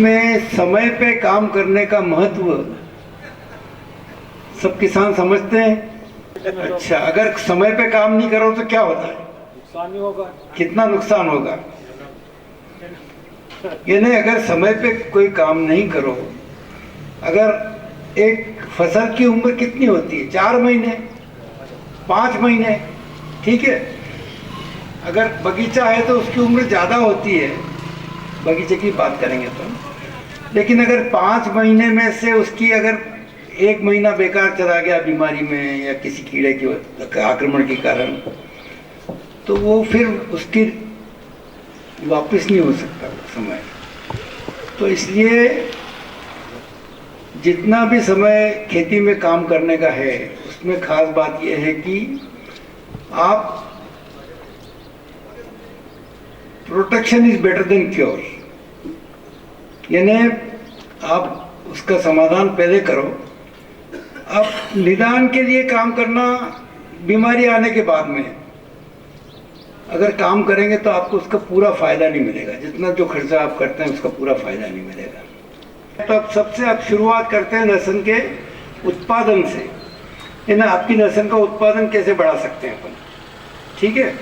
में समय पे काम करने का महत्व सब किसान समझते हैं। अच्छा, अगर समय पे काम नहीं करो तो क्या होता है? नुकसान ही होगा। कितना नुकसान होगा? यानी अगर समय पे कोई काम नहीं करो, अगर एक फसल की उम्र कितनी होती है? 4 महीने, 5 महीने, ठीक है। अगर बगीचा है तो उसकी उम्र ज़्यादा होती है, बगीचे की बात करेंगे तो। लेकिन अगर 5 महीने में से उसकी अगर 1 महीना बेकार चला गया बीमारी में या किसी कीड़े के आक्रमण के कारण, तो वो फिर उसकी वापस नहीं हो सकता समय। तो इसलिए जितना भी समय खेती में काम करने का है, उसमें खास बात यह है कि आप protection is better than cure, यानी आप उसका समाधान पहले करो। आप निदान के लिए काम करना बीमारी आने के बाद में, अगर काम करेंगे तो आपको उसका पूरा फायदा नहीं मिलेगा। जितना जो खर्चा आप करते हैं उसका पूरा फायदा नहीं मिलेगा। तो अब सबसे आप शुरुआत करते हैं लहसुन के उत्पादन से, यानी आपकी लहसुन का उत्पादन कैसे बढ़ा सकते हैं अपन, ठीक है।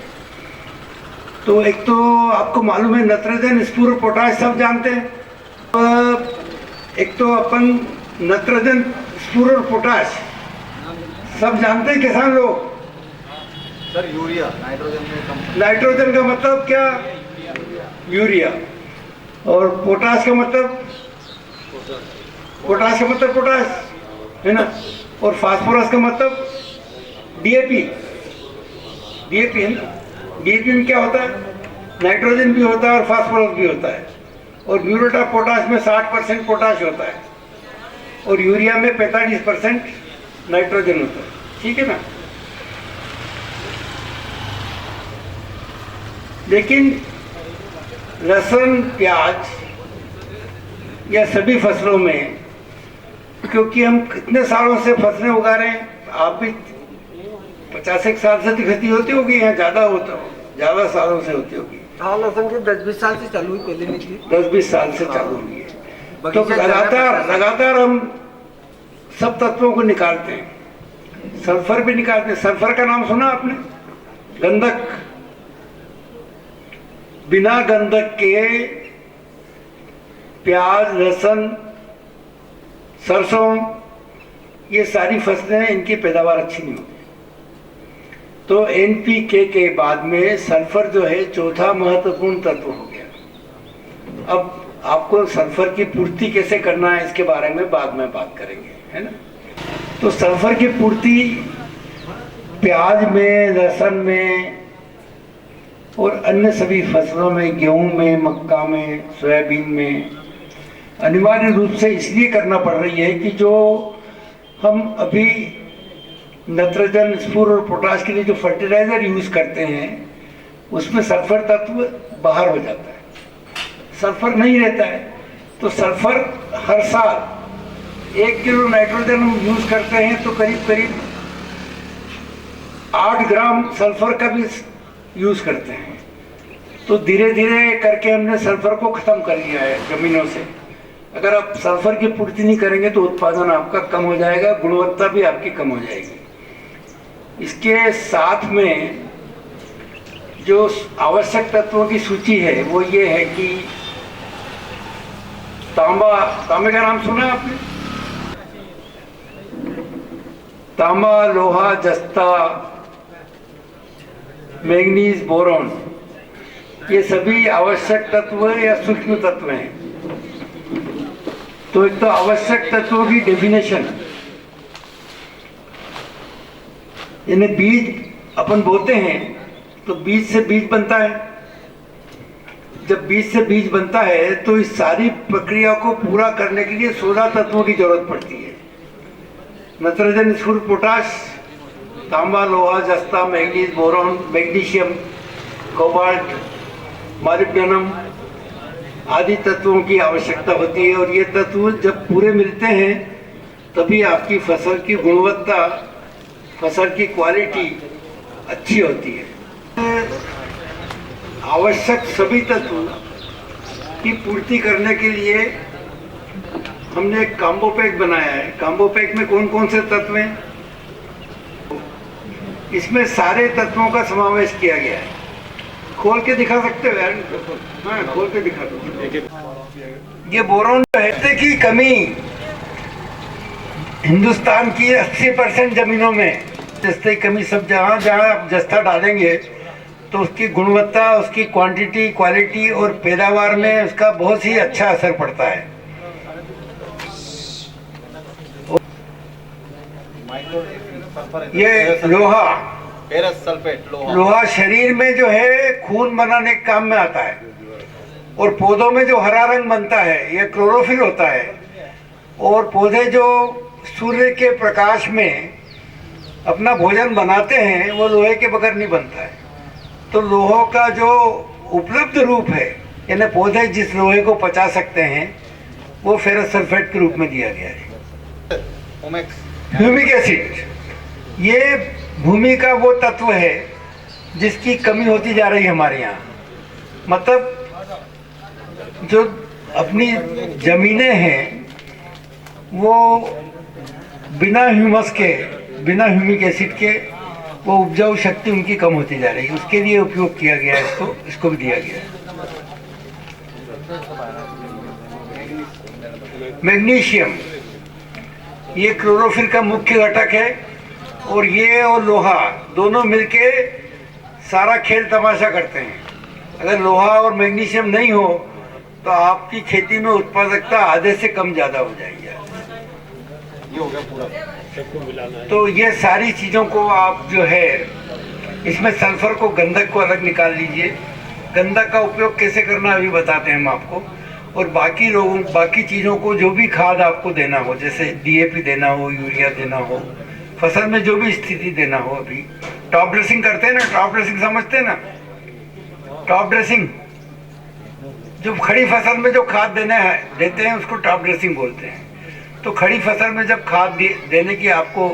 तो एक तो आपको मालूम है नाइट्रोजन, स्फूर, पोटाश सब जानते हैं। एक तो अपन नाइट्रोजन, स्फूर और पोटाश सब जानते हैं किसान लोग। सर यूरिया, नाइट्रोजन नाइट्रोजन का मतलब क्या? यूरिया। और पोटाश का मतलब? पोटाश का मतलब पोटाश है ना। और फास्फोरस का मतलब डीएपी। डीएपी है ना। डीएपी में क्या होता है? नाइट्रोजन भी होता है और फास्फोरस भी होता है। और म्यूरेट ऑफ पोटाश में 60% पोटाश होता है और यूरिया में 45% नाइट्रोजन होता है, ठीक है ना। लेकिन लहसुन, प्याज या सभी फसलों में, क्योंकि हम कितने सालों से फसलें उगा रहे हैं, आप भी 50 साल से खेती होती होगी, यहाँ ज़्यादा सालों से होती होगी। हाँ, लहसुन की 10-20 साल से चालू हुई, पहले नहीं थी। 10-20 साल से चालू हुई है। तो लगातार हम सब तत्वों को निकालते हैं। सल्फर भी निकालते हैं। सल्फर का नाम सुना आपने? गंधक। बिना गंधक के प्याज, लहसुन, सरसों, ये सारी फसलें, इनकी पैदावार अच्छी नहीं होती। तो एनपीके के बाद में सल्फर जो है चौथा महत्वपूर्ण तत्व हो गया। अब आपको सल्फर की पूर्ति कैसे करना है इसके बारे में बाद में बात करेंगे, है ना। तो सल्फर की पूर्ति प्याज में, लहसुन में और अन्य सभी फसलों में, गेहूं में, मक्का में, सोयाबीन में अनिवार्य रूप से इसलिए करना पड़ रही है कि जो हम अभी नाइट्रोजन, स्फूर और पोटाश के लिए जो फर्टिलाइजर यूज करते हैं उसमें सल्फर तत्व बाहर हो जाता है, सल्फर नहीं रहता है। तो सल्फर हर साल 1 किलो नाइट्रोजन हम यूज करते हैं तो करीब 8 ग्राम सल्फर का भी यूज करते हैं। तो धीरे धीरे करके हमने सल्फर को खत्म कर लिया है जमीनों से। अगर आप सल्फर की पूर्ति नहीं करेंगे तो उत्पादन आपका कम हो जाएगा, गुणवत्ता भी आपकी कम हो जाएगी। इसके साथ में जो आवश्यक तत्वों की सूची है वो ये है कि तांबे का नाम सुना आपने? तांबा, लोहा, जस्ता, मैंगनीज, बोरॉन, ये सभी आवश्यक तत्व या सूक्ष्म तत्व हैं। तो एक तो आवश्यक तत्वों की डेफिनेशन, यानी बीज अपन बोते हैं तो बीज से बीज बनता है। जब बीज से बीज बनता है तो इस सारी प्रक्रिया को पूरा करने के लिए 16 तत्वों की जरूरत पड़ती है। नाइट्रोजन, स्फूर, पोटाश, तांबा, लोहा, जस्ता, manganese, boron, magnesium, cobalt, molybdenum आदि तत्वों की आवश्यकता होती है। और ये तत्व जब पूरे मिलते हैं तभी आपकी फसल की गुणवत्ता, फसल की क्वालिटी अच्छी होती है। आवश्यक सभी तत्व की पूर्ति करने के लिए हमने एक कॉम्बो पैक बनाया है। कॉम्बो पैक में कौन कौन से तत्व हैं? इसमें सारे तत्वों का समावेश किया गया है। खोल के दिखा सकते हो यार? हाँ, खोल के दिखा दो। ये बोरोन है की कमी हिंदुस्तान की 80% जमीनों में जस्ते की कमी, सब जहाँ जहाँ आप जस्ता डालेंगे तो उसकी गुणवत्ता, उसकी क्वांटिटी, क्वालिटी और पैदावार में उसका बहुत ही अच्छा असर पड़ता है। ये लोहा, फेरस सल्फेट, लोहा शरीर में जो है खून बनाने के काम में आता है, और पौधों में जो हरा रंग बनता है ये क्लोरोफिल होता है, और पौधे जो सूर्य के प्रकाश में अपना भोजन बनाते हैं वो लोहे के बगैर नहीं बनता है। तो लोहों का जो उपलब्ध रूप है, यानी पौधे जिस लोहे को पचा सकते हैं, वो फेरस सल्फेट के रूप में दिया गया है। ह्यूमिक एसिड ये भूमि का वो तत्व है जिसकी कमी होती जा रही है हमारे यहाँ। मतलब जो अपनी जमीनें हैं वो बिना ह्यूमस के, बिना ह्यूमिक एसिड के वो उपजाऊ शक्ति उनकी कम होती जा रही है। उसके लिए उपयोग किया गया है, इसको भी दिया गया है। मैग्नीशियम ये क्लोरोफिल का मुख्य घटक है, और ये और लोहा दोनों मिलके सारा खेल तमाशा करते हैं। अगर लोहा और मैग्नीशियम नहीं हो तो आपकी खेती में उत्पादकता आधे से कम ज़्यादा हो जाएगी। ये हो गया पूरा। तो ये सारी चीज़ों को आप जो है, इसमें सल्फर को, गंधक को अलग निकाल लीजिए। गंधक का उपयोग कैसे करना अभी बताते हैं हम आपको। और बाकी चीज़ों को जो भी खाद आपको देना हो, जैसे डीएपी देना हो, यूरिया देना हो, फसल में जो भी स्थिति देना हो। अभी टॉप ड्रेसिंग करते हैं ना, टॉप ड्रेसिंग समझते हैं ना? टॉप ड्रेसिंग जो खड़ी फसल में जो खाद देते हैं उसको टॉप ड्रेसिंग बोलते हैं। तो खड़ी फसल में जब खाद देने की आपको,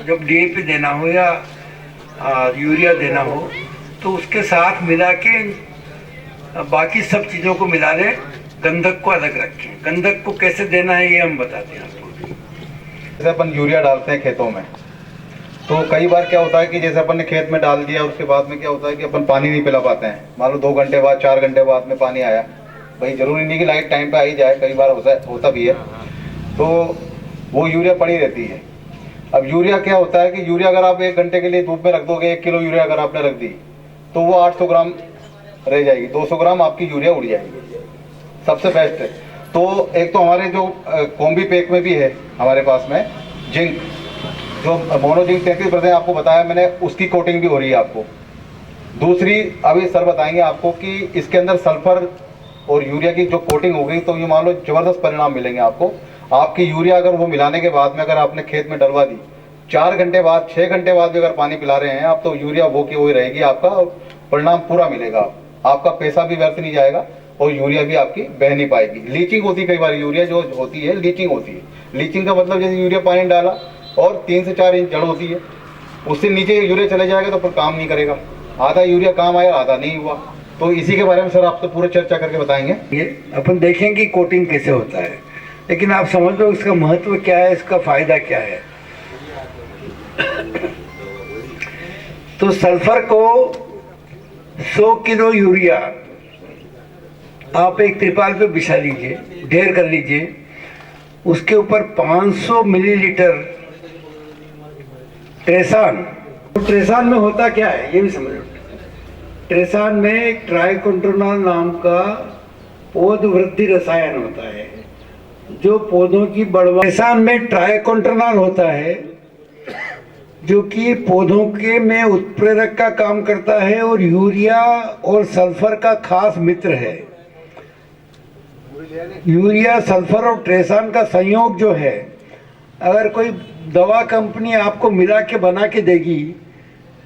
जब डीएपी देना हो या यूरिया देना हो, तो उसके साथ मिला के बाकी सब चीज़ों को मिला लें, गंधक को अलग रखें। गंधक को कैसे देना है ये हम बताते हैं आपको। जैसे अपन यूरिया डालते हैं खेतों में, तो कई बार क्या होता है कि जैसे अपन ने खेत में डाल दिया, उसके बाद में क्या होता है कि अपन पानी नहीं पिला पाते हैं। मान लो 2 घंटे बाद, 4 घंटे बाद में पानी आया, भाई जरूरी नहीं कि लाइट टाइम पे आ ही जाए, कई बार होता भी है, तो वो यूरिया पड़ी रहती है। अब यूरिया क्या होता है कि यूरिया अगर आप 1 घंटे के लिए धूप में रख दोगे, 1 किलो यूरिया अगर आपने रख दी, तो वो 800 ग्राम रह जाएगी, 200 ग्राम आपकी यूरिया उड़ जाएगी। सबसे बेस्ट है तो एक तो हमारे जो कॉम्बी पैक में भी है हमारे पास में जिंक, जो मोनो जिंक 33% आपको बताया मैंने, उसकी कोटिंग भी हो रही है आपको। दूसरी अभी सर बताएंगे आपको कि इसके अंदर सल्फर और यूरिया की जो कोटिंग हो गई, तो ये मान लो जबरदस्त परिणाम मिलेंगे आपको। आपकी यूरिया अगर वो मिलाने के बाद में अगर आपने खेत में डलवा दी, 4 घंटे बाद, 6 घंटे बाद भी अगर पानी पिला रहे हैं आप, तो यूरिया वो की वही रहेगी, आपका परिणाम पूरा मिलेगा। आपका पैसा भी व्यर्थ नहीं जाएगा और यूरिया भी आपकी बह नहीं पाएगी। लीचिंग होती है कई बार, यूरिया जो होती है लीचिंग होती है। लीचिंग का मतलब जैसे यूरिया पानी डाला और 3 से 4 इंच जड़ होती है, उससे नीचे यूरिया चले जाएगा तो फिर काम नहीं करेगा। आधा यूरिया काम आया, आधा नहीं हुआ। तो इसी के बारे में सर आपसे पूरा चर्चा करके बताएंगे। ये अपन देखेंगे कोटिंग कैसे होता है, लेकिन आप समझ लो इसका महत्व क्या है, इसका फायदा क्या है। तो सल्फर को 100 किलो यूरिया आप एक त्रिपाल पे बिछा लीजिए, ढेर कर लीजिए, उसके ऊपर 500 मिलीलीटर ट्रेसान। तो ट्रेसान में होता क्या है ये भी समझ लो। ट्रेसान में एक ट्राइकोंट्रोनॉल नाम का पौध वृद्धि रसायन होता है जो पौधों की बढ़वा। ट्रेसान में ट्राइकोंट्रोनॉल होता है जो कि पौधों के में उत्प्रेरक का काम करता है और यूरिया और सल्फर का खास मित्र है। यूरिया, सल्फर और ट्रेसान का संयोग जो है, अगर कोई दवा कंपनी आपको मिला के बना के देगी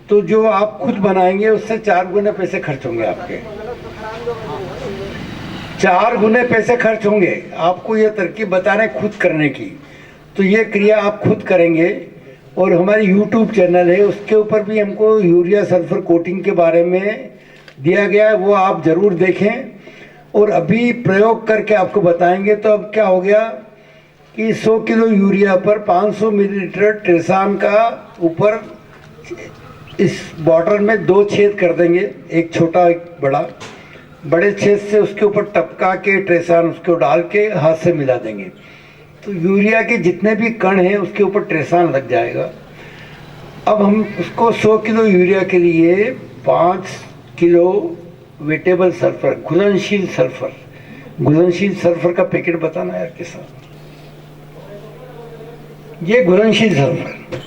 तो जो आप खुद बनाएंगे उससे 4 गुने पैसे खर्च होंगे आपके। 4 गुने पैसे खर्च होंगे। आपको ये तरकीब बता रहे हैं खुद करने की, तो ये क्रिया आप खुद करेंगे। और हमारी YouTube चैनल है, उसके ऊपर भी हमको यूरिया सल्फर कोटिंग के बारे में दिया गया है, वो आप ज़रूर देखें। और अभी प्रयोग करके आपको बताएंगे। तो अब क्या हो गया कि 100 किलो यूरिया पर 500 मिलीलीटर ट्रेसान का ऊपर इस बॉटल में 2 छेद कर देंगे, एक छोटा एक बड़ा। बड़े छेद से उसके ऊपर टपका के ट्रेसान उसको डाल के हाथ से मिला देंगे, तो यूरिया के जितने भी कण हैं उसके ऊपर ट्रेसान लग जाएगा। अब हम उसको 100 किलो यूरिया के लिए 5 किलो वेटेबल सल्फर, घुलनशील सल्फर, घुलनशील सल्फर का पैकेट बताना यार के साथ। ये घुलनशील सल्फर,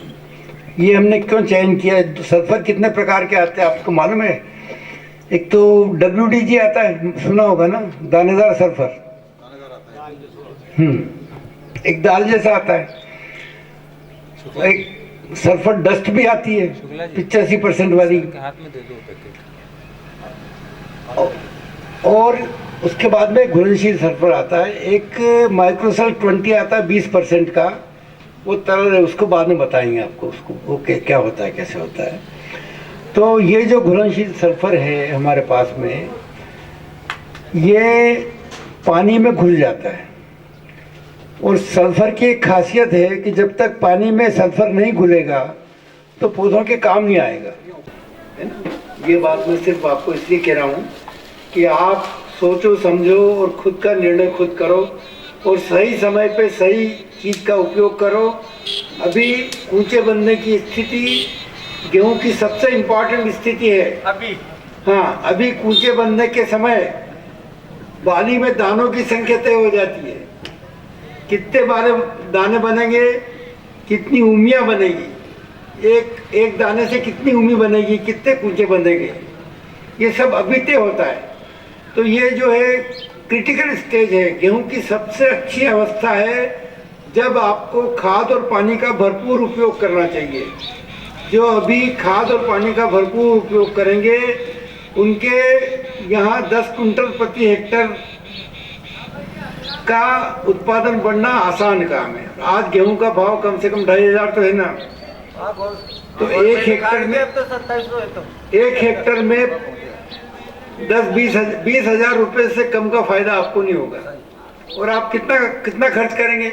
ये हमने क्यों चयन किया? सल्फर कितने प्रकार के आते हैं आपको मालूम है? एक तो WDG आता है, सुना होगा ना, दानेदार सल्फर। एक दाल जैसा आता है। एक सल्फर डस्ट भी आती है 85% वाली। और उसके बाद में घुलनशील सल्फर आता है। एक माइक्रोसल 20 आता है 20% का, वो तरल है, उसको बाद में बताएंगे आपको उसको वो क्या होता है, कैसे होता है। तो ये जो घुलनशील सल्फर है हमारे पास में, ये पानी में घुल जाता है। और सल्फर की एक खासियत है कि जब तक पानी में सल्फर नहीं घुलेगा तो पौधों के काम नहीं आएगा, है ना। ये बात मैं सिर्फ आपको इसलिए कह रहा हूँ कि आप सोचो समझो और खुद का निर्णय खुद करो और सही समय पे सही चीज़ का उपयोग करो। अभी कूचे बनने की स्थिति गेहूं की सबसे इम्पोर्टेंट स्थिति है अभी। हाँ, अभी कूचे बनने के समय बाली में दानों की संख्या तय हो जाती है। कितने बारे दाने बनेंगे, कितनी उमियाँ बनेगी, एक दाने से कितनी उमी बनेगी, कितने कूचे बनेंगे, ये सब अभी तय होता है। तो ये जो है क्रिटिकल स्टेज है, गेहूं की सबसे अच्छी अवस्था है जब आपको खाद और पानी का भरपूर उपयोग करना चाहिए। जो अभी खाद और पानी का भरपूर उपयोग करेंगे उनके यहाँ 10 कुंटल प्रति हेक्टर का उत्पादन बढ़ना आसान काम है। आज गेहूं का भाव कम से कम 2,500 तो है ना। तो एक हेक्टर में 10-20 हजार रुपए से कम का फायदा आपको नहीं होगा। और आप कितना खर्च करेंगे?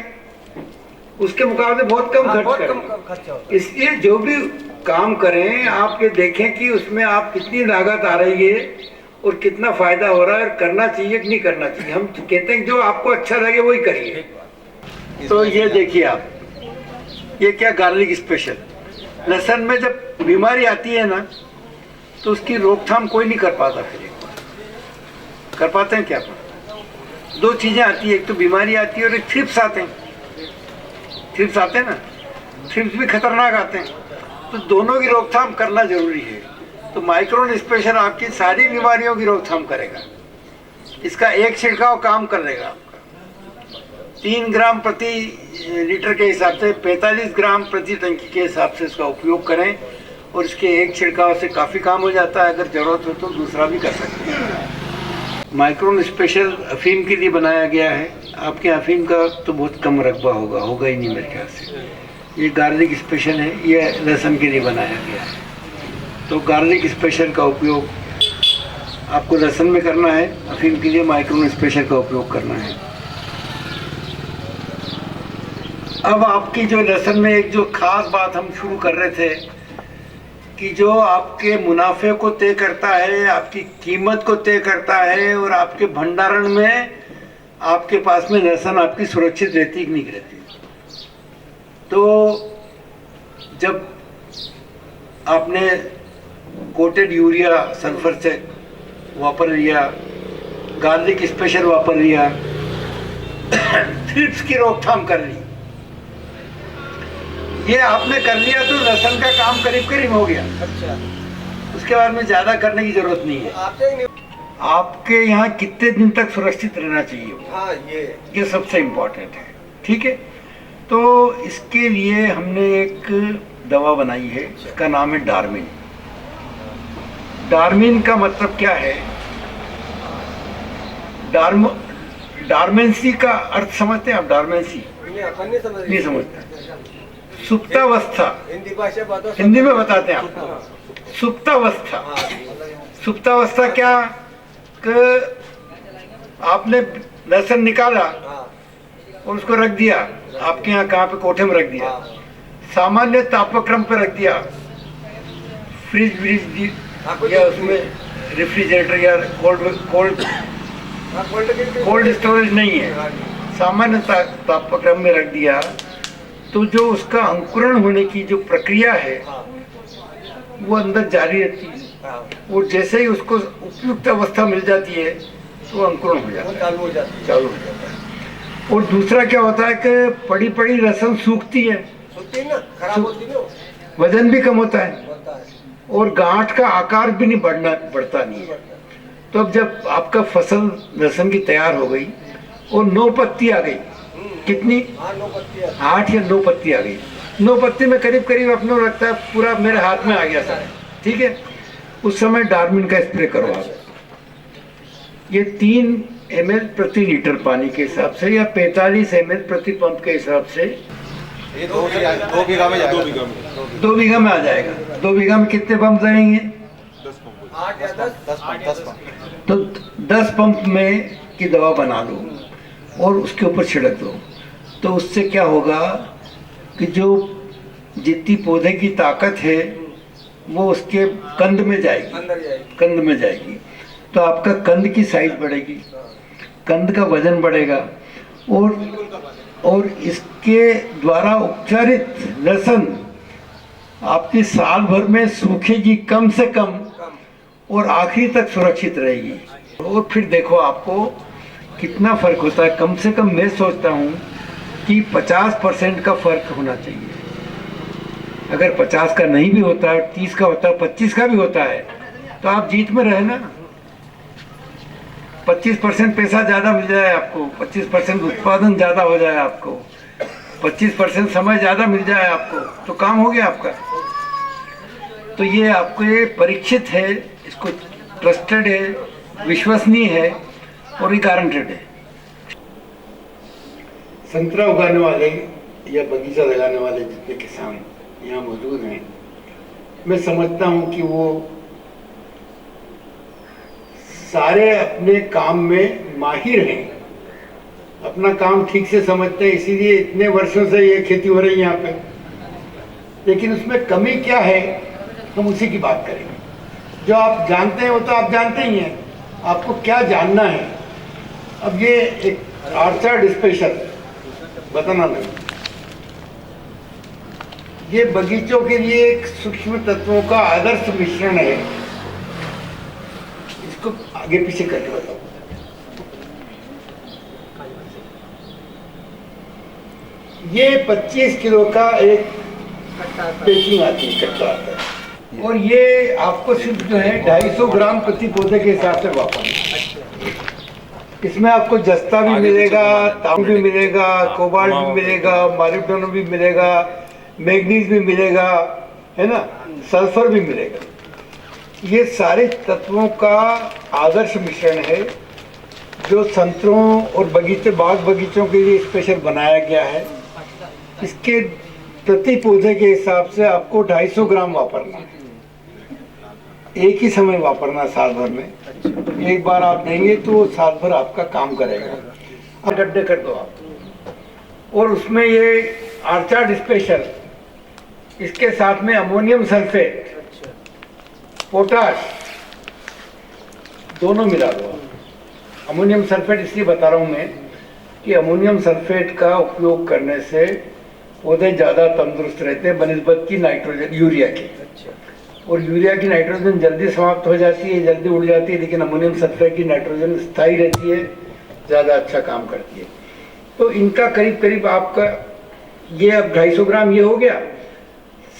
उसके मुकाबले बहुत कम खर्च करेंगे। इसलिए जो भी काम करें आप ये देखें कि उसमें आप कितनी लागत आ रही है और कितना फायदा हो रहा है, और करना चाहिए कि नहीं करना चाहिए। हम कहते हैं जो आपको अच्छा लगे वही करिए। तो ये देखिए आप, ये क्या गार्लिक स्पेशल। लहसुन में जब बीमारी आती है ना तो उसकी रोकथाम कोई नहीं कर पाता। फिर एक बार कर पाते हैं क्या? 2 चीजें आती है, एक तो बीमारी आती है और एक थ्रिप्स आते हैं। थ्रिप्स आते हैं ना, थ्रिप्स भी खतरनाक आते हैं। तो दोनों की रोकथाम करना जरूरी है। तो माइक्रोन स्पेशल आपकी सारी बीमारियों की रोकथाम करेगा। इसका एक छिड़काव काम कर लेगा आपका। 3 ग्राम प्रति लीटर के हिसाब से 45 ग्राम प्रति टंकी के हिसाब से इसका उपयोग करें और इसके एक छिड़काव से काफ़ी काम हो जाता है। अगर ज़रूरत हो तो दूसरा भी कर सकते हैं। माइक्रोन स्पेशल अफीम के लिए बनाया गया है। आपके अफीम का तो बहुत कम रकबा होगा ही नहीं मेरे ख्याल से। ये गार्लिक स्पेशल है, ये लहसुन के लिए बनाया गया है। तो गार्लिक स्पेशल का उपयोग आपको लहसुन में करना है, अफीम के लिए माइक्रोन स्पेशल का उपयोग करना है। अब आपकी जो लहसुन में एक जो खास बात हम शुरू कर रहे थे कि जो आपके मुनाफे को तय करता है, आपकी कीमत को तय करता है और आपके भंडारण में आपके पास में लहसुन आपकी सुरक्षित रहती कि नहीं रहती। तो जब आपने कोटेड यूरिया सल्फर से वापर लिया, गार्लिक स्पेशल वापर लिया, थ्रिप्स की रोकथाम कर ली, ये आपने कर लिया तो लहसुन का काम करीब करीब हो गया। अच्छा, उसके बाद में ज्यादा करने की जरूरत नहीं है। आपके यहाँ कितने दिन तक सुरक्षित रहना चाहिए, हाँ, ये सबसे इम्पोर्टेंट है। ठीक है, तो इसके लिए हमने एक दवा बनाई है, इसका नाम है डार्मिन। डार्मिन का मतलब क्या है? डार्मेंसी का अर्थ समझते हैं आप? डार्मेंसी नहीं समझते? सुप्तावस्था, हिंदी में बताते हैं आपको। सुप्तावस्था, सुप्तावस्था क्या? कि आपने लहसुन निकाला और उसको रख दिया आपके यहाँ कहाँ पे कोठे में रख दिया, सामान्य तापक्रम पे रख दिया, फ्रिज व्रिज या उसमें रेफ्रिजरेटर या कोल्ड स्टोरेज नहीं है, सामान्य तापक्रम में रख दिया, तो जो उसका अंकुरण होने की जो प्रक्रिया है वो अंदर जारी रहती है, और जैसे ही उसको उपयुक्त अवस्था मिल जाती है तो अंकुरण हो जाता है, चालू हो जाता है। और दूसरा क्या होता है कि पड़ी पड़ी रसन सूखती है ना, खराब होती है, वजन भी कम होता है और गांठ का आकार भी नहीं बढ़ता नहीं है। तो अब जब आपका फसल लहसुन की तैयार हो गई और 9 पत्ती आ गई, कितनी 8 या 9 पत्ती आ गई, 9 पत्ती में करीब करीब अपने लगता है पूरा मेरे हाथ में आ गया सर, ठीक है। उस समय डार्मिन का स्प्रे करो आप, ये 3 ml प्रति लीटर पानी के हिसाब से या 45 ml प्रति पंप के हिसाब से, ये 2 बीघा में जाएगा, 2 बीघा में आ जाएगा। 2 बीघा में कितने पंप लगेंगे? 8 या 10 तो 10 पंप में की दवा बना लो और उसके ऊपर छिड़क दो, तो उससे क्या होगा कि जो जितनी पौधे की ताकत है वो उसके कंद में जाएगी, कंद में जाएगी, तो आपका कंद की साइज बढ़ेगी, कंद का वजन बढ़ेगा, और इसके द्वारा उपचारित लहसुन आपकी साल भर में सूखेगी कम से कम और आखिरी तक सुरक्षित रहेगी। और फिर देखो आपको कितना फर्क होता है। कम से कम मैं सोचता हूँ कि 50% का फर्क होना चाहिए। अगर 50 का नहीं भी होता है, 30 का होता है, 25 का भी होता है, तो आप जीत में रहे ना। 25% पैसा ज़्यादा मिल जाए आपको, 25% उत्पादन ज़्यादा हो जाए आपको, 25% समय ज़्यादा मिल जाए आपको, तो काम हो गया आपका। तो ये आपको ये परीक्षित है, इसको ट्रस्टेड है, विश्वसनीय है और ये गारंटेड है। संतरा उगाने वाले या बगीचा लगाने वाले जितने किसान यहाँ मौजूद हैं, मैं समझता हूँ कि वो सारे अपने काम में माहिर हैं, अपना काम ठीक से समझते हैं, इसीलिए इतने वर्षों से ये खेती हो रही है यहाँ पे। लेकिन उसमें कमी क्या है हम उसी की बात करेंगे। जो आप जानते हैं वो तो आप जानते ही हैं, आपको क्या जानना है। अब ये एक आर्चर्ड स्पेशल बताना नहीं, ये बगीचों के लिए एक सूक्ष्म तत्वों का आदर्श मिश्रण है। इसको आगे पीछे करके बताओ। ये 25 किलो का एक पैकिंग आती है, कट्टा आता है, और ये आपको सिर्फ जो है 250 ग्राम प्रति पौधे के हिसाब से वापरना। इसमें आपको जस्ता भी मिलेगा, तांबा भी मिलेगा, कोबाल्ट भी मिलेगा, मॉलिब्डेनम भी मिलेगा, मैग्नीज भी मिलेगा, है ना, सल्फर भी मिलेगा। ये सारे तत्वों का आदर्श मिश्रण है जो संतरों और बगीचे, बाग बगीचों के लिए स्पेशल बनाया गया है। इसके प्रति पौधे के हिसाब से आपको 250 ग्राम वापरना है, एक ही समय वापरना साल भर में। एक बार आप देंगे तो साल भर आपका काम करेगा। गड्ढे कर दो आप, और उसमें ये आर्चर्ड स्पेशल, इसके साथ में अमोनियम सल्फेट, पोटाश दोनों मिला दो। अमोनियम सल्फेट इसलिए बता रहा हूँ मैं कि अमोनियम सल्फेट का उपयोग करने से पौधे ज़्यादा तंदुरुस्त रहते हैं बनिस्बत की नाइट्रोजन, यूरिया की। और यूरिया की नाइट्रोजन जल्दी समाप्त हो जाती है, जल्दी उड़ जाती है, लेकिन अमोनियम सल्फेट की नाइट्रोजन स्थायी रहती है, ज़्यादा अच्छा काम करती है। तो इनका करीब करीब आपका ये अब 250 ग्राम ये हो गया,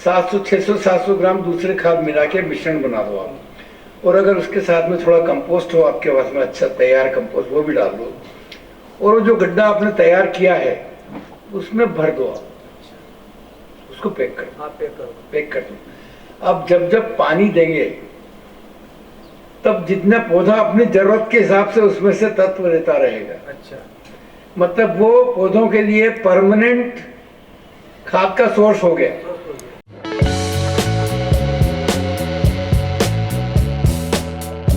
700, 600, 700 ग्राम दूसरे खाद मिला के मिश्रण बना दो आप। और अगर उसके साथ में थोड़ा कंपोस्ट हो आपके पास में, अच्छा तैयार कंपोस्ट, वो भी डाल दो। और वो जो गड्ढा आपने तैयार किया है उसमें भर दो आप, उसको पैक कर दो, पैक कर दो। अब जब जब पानी देंगे तब जितना पौधा अपनी जरूरत के हिसाब से उसमें से तत्व लेता रहेगा। अच्छा, मतलब वो पौधों के लिए परमानेंट खाद का सोर्स हो गया।